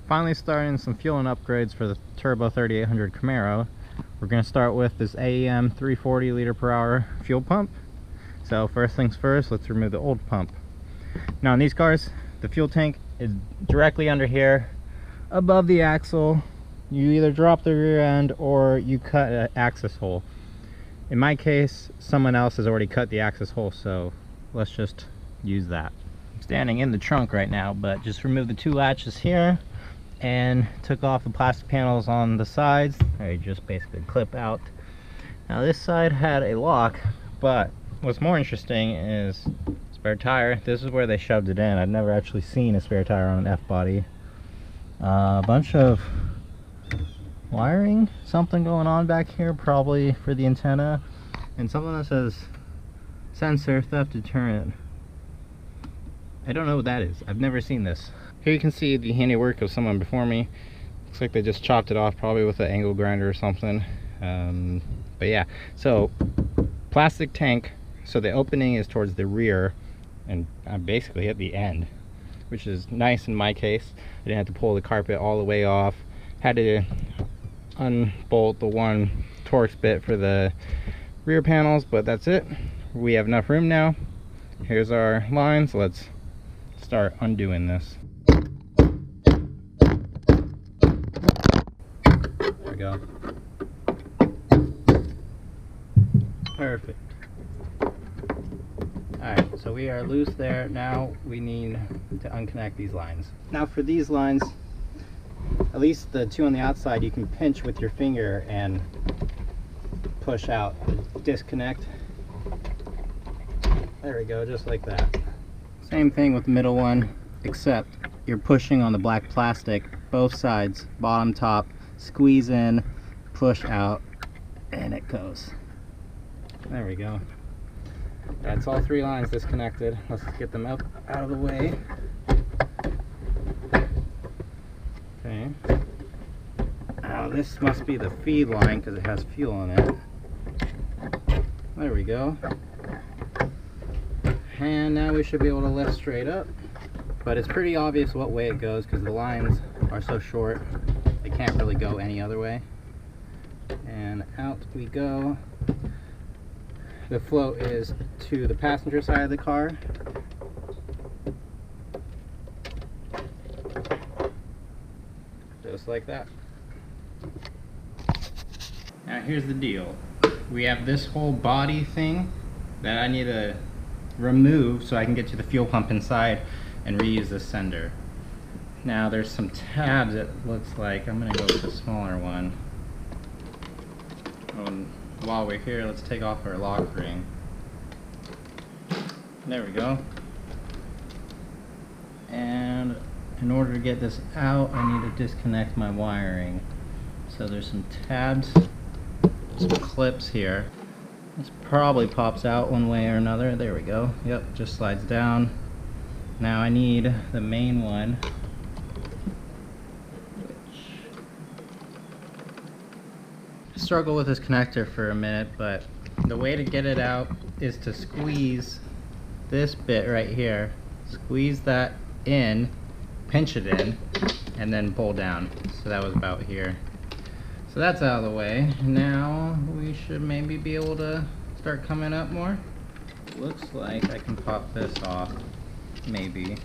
Finally starting some fueling upgrades for the Turbo 3800 Camaro. We're going to start with this AEM 340 liter per hour fuel pump. So first things first, let's remove the old pump. Now in these cars, the fuel tank is directly under here, above the axle. You either drop the rear end or you cut an axis hole. In my case, someone else has already cut the axis hole, so let's just use that. I'm standing in the trunk right now, but just removed the two latches here and took off the plastic panels on the sides. They just basically clip out. Now this side had a lock, but what's more interesting is spare tire. This is where they shoved it in. I've never actually seen a spare tire on an F-body. A bunch of wiring, something going on back here, probably for the antenna, and something that says sensor theft deterrent. I don't know what that is. I've never seen this. Here you can see the handiwork of someone before me. Looks like they just chopped it off, probably with an angle grinder or something. But yeah, so plastic tank, so the opening is towards the rear, and I'm basically at the end, which is nice in my case. I didn't have to pull the carpet all the way off. Had to unbolt the one Torx bit for the rear panels, but that's it. We have enough room now. Here's our lines. Let's start undoing this. There we go. Perfect. Alright, so we are loose there. Now we need to unconnect these lines. Now for these lines, at least the two on the outside, you can pinch with your finger and push out, disconnect. There we go, just like that. Same thing with the middle one, except you're pushing on the black plastic, both sides, bottom, top, squeeze in, push out, and it goes. There we go. That's all three lines disconnected. Let's get them up out of the way. Okay. Now this must be the feed line because it has fuel in it. There we go. And now we should be able to lift straight up. But it's pretty obvious what way it goes because the lines are so short. They can't really go any other way. And out we go. The float is to the passenger side of the car. Just like that. Now here's the deal. We have this whole body thing that I need to remove so I can get to the fuel pump inside and reuse this sender. Now there's some tabs, it looks like. I'm going to go with the smaller one. While we're here, let's take off our lock ring. There we go. And in order to get this out, I need to disconnect my wiring. So there's some tabs, some clips here. This probably pops out one way or another. There we go. Yep, just slides down. Now I need the main one, struggle with this connector for a minute, but the way to get it out is to squeeze this bit right here, squeeze that in, pinch it in, and then pull down. So that was about here. So that's out of the way. Now we should maybe be able to start coming up more. Looks like I can pop this off, maybe.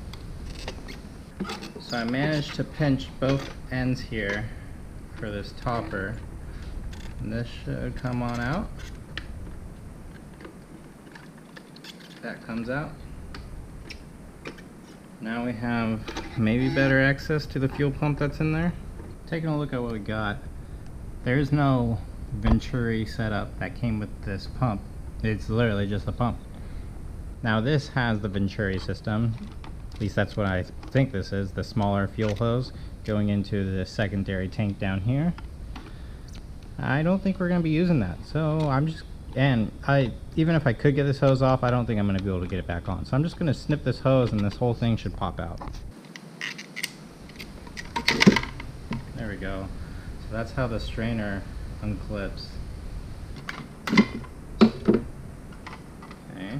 So I managed to pinch both ends here for this topper. And this should come on out. That comes out. Now we have maybe better access to the fuel pump that's in there. Taking a look at what we got. There's no Venturi setup that came with this pump. It's literally just a pump. Now this has the Venturi system. At least that's what I think this is. The smaller fuel hose going into the secondary tank down here. I don't think we're going to be using that, so I'm just, and even if I could get this hose off, I don't think I'm going to be able to get it back on. So I'm just going to snip this hose and this whole thing should pop out. There we go. So that's how the strainer unclips. Okay.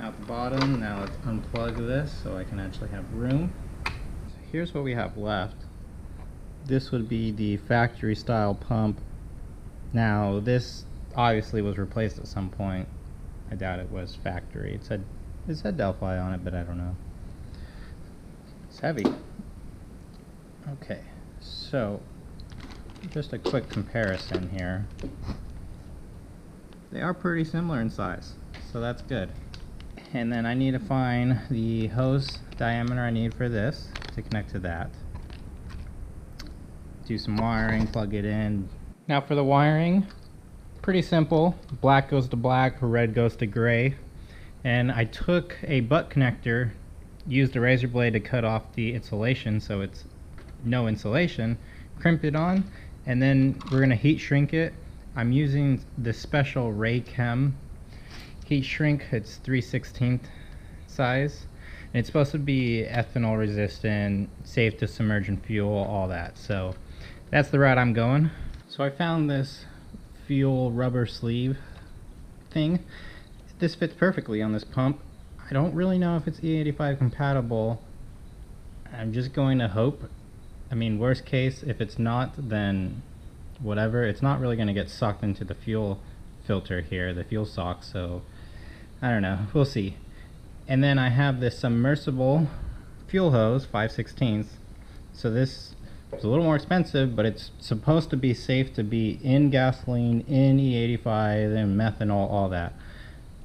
Out the bottom, now let's unplug this so I can actually have room. here's what we have left. This would be the factory style pump. Now this obviously was replaced at some point. I doubt it was factory. It said Delphi on it, but I don't know. It's heavy. Okay, so just a quick comparison here. They are pretty similar in size, so that's good. And then I need to find the hose diameter I need for this to connect to that. Do some wiring, plug it in. Now for the wiring, pretty simple. Black goes to black, red goes to gray. And I took a butt connector, used a razor blade to cut off the insulation so it's no insulation, crimped it on, and then we're gonna heat shrink it. I'm using the special Raychem heat shrink. It's 3/16 size. And it's supposed to be ethanol resistant, safe to submerge in fuel, all that. So that's the route I'm going. So I found this fuel rubber sleeve thing. This fits perfectly on this pump. I don't really know if it's E85 compatible. I'm just going to hope. I mean, worst case, if it's not, then whatever. It's not really going to get sucked into the fuel filter here, the fuel sock, so I don't know. We'll see. And then I have this submersible fuel hose, 5/16. So this is a little more expensive, but it's supposed to be safe to be in gasoline, in E85, and methanol, all that.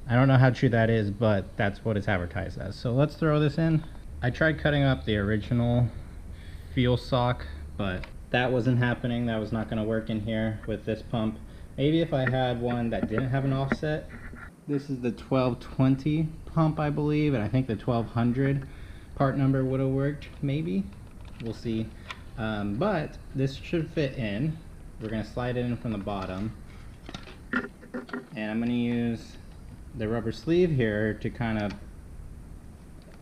I don't know how true that is, but that's what it's advertised as. So let's throw this in. I tried cutting up the original fuel sock, but that wasn't happening. That was not going to work in here with this pump. Maybe if I had one that didn't have an offset. This is the 1220 pump, I believe, and I think the 1200 part number would have worked, maybe. We'll see. But this should fit in. We're going to slide it in from the bottom. And I'm going to use the rubber sleeve here to kind of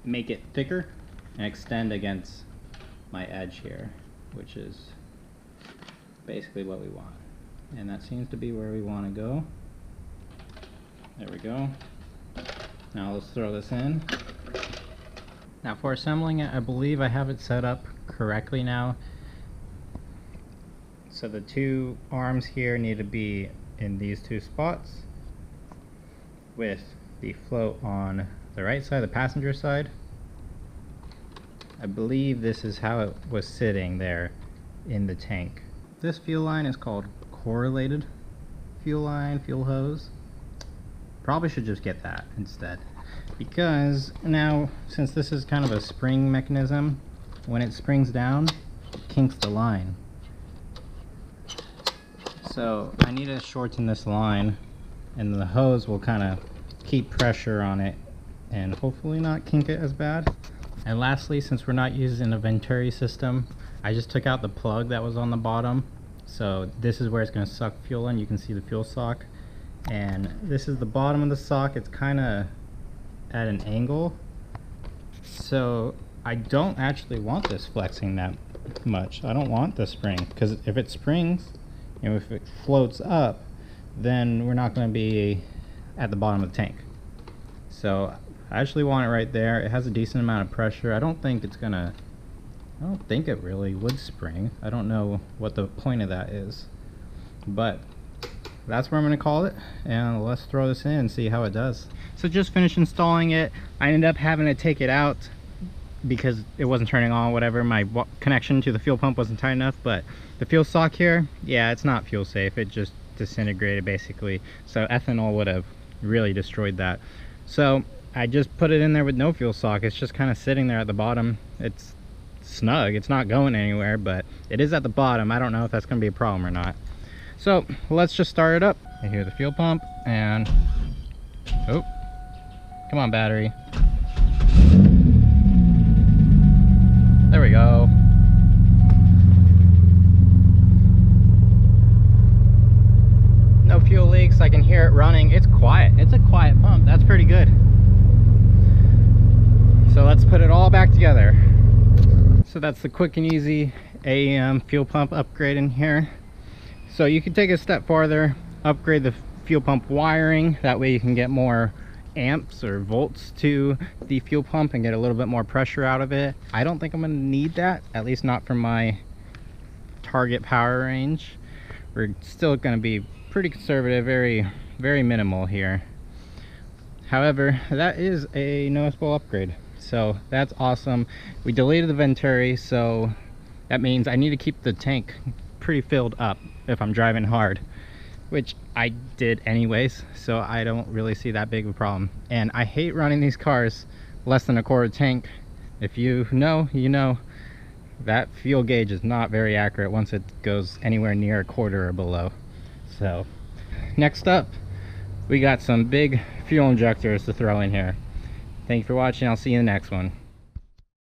make it thicker and extend against my edge here, which is basically what we want. And that seems to be where we want to go. There we go. Now let's throw this in. Now for assembling it, I believe I have it set up correctly now. So the two arms here need to be in these two spots, with the float on the right side, the passenger side. I believe this is how it was sitting there in the tank. This fuel line is called correlated fuel line, fuel hose. Probably should just get that instead, because now since this is kind of a spring mechanism, when it springs down, it kinks the line. So I need to shorten this line, and the hose will kind of keep pressure on it and hopefully not kink it as bad. And lastly, since we're not using a Venturi system, I just took out the plug that was on the bottom. So this is where it's going to suck fuel in. You can see the fuel sock, and this is the bottom of the sock. It's kind of at an angle, so I don't actually want this flexing that much. I don't want the spring, because if it springs, you know, if it floats up, then we're not going to be at the bottom of the tank. So I actually want it right there. It has a decent amount of pressure. I don't think it's gonna, I don't think it really would spring. I don't know what the point of that is, but that's where I'm gonna call it, and let's throw this in and see how it does. So just finished installing it. I ended up having to take it out because it wasn't turning on, whatever. My connection to the fuel pump wasn't tight enough, but the fuel sock here, yeah, it's not fuel safe. It just disintegrated basically. So ethanol would have really destroyed that. So I just put it in there with no fuel sock. It's just kind of sitting there at the bottom. It's snug, it's not going anywhere, but it is at the bottom. I don't know if that's going to be a problem or not. So let's just start it up. I hear the fuel pump, and oh, come on, battery. There we go. No fuel leaks. I can hear it running. It's quiet. It's a quiet pump. That's pretty good. So let's put it all back together. So that's the quick and easy AEM fuel pump upgrade in here. So you can take a step farther, upgrade the fuel pump wiring. That way you can get more amps or volts to the fuel pump and get a little bit more pressure out of it. I don't think I'm going to need that, at least not for my target power range. We're still going to be pretty conservative, very minimal here. However, that is a noticeable upgrade, so that's awesome. We deleted the Venturi, so that means I need to keep the tank pretty filled up if I'm driving hard, which I did anyways, so I don't really see that big of a problem. And I hate running these cars less than a quarter tank. If you know, you know. That fuel gauge is not very accurate once it goes anywhere near a quarter or below. So next up, we got some big fuel injectors to throw in here. Thank you for watching. I'll see you in the next one.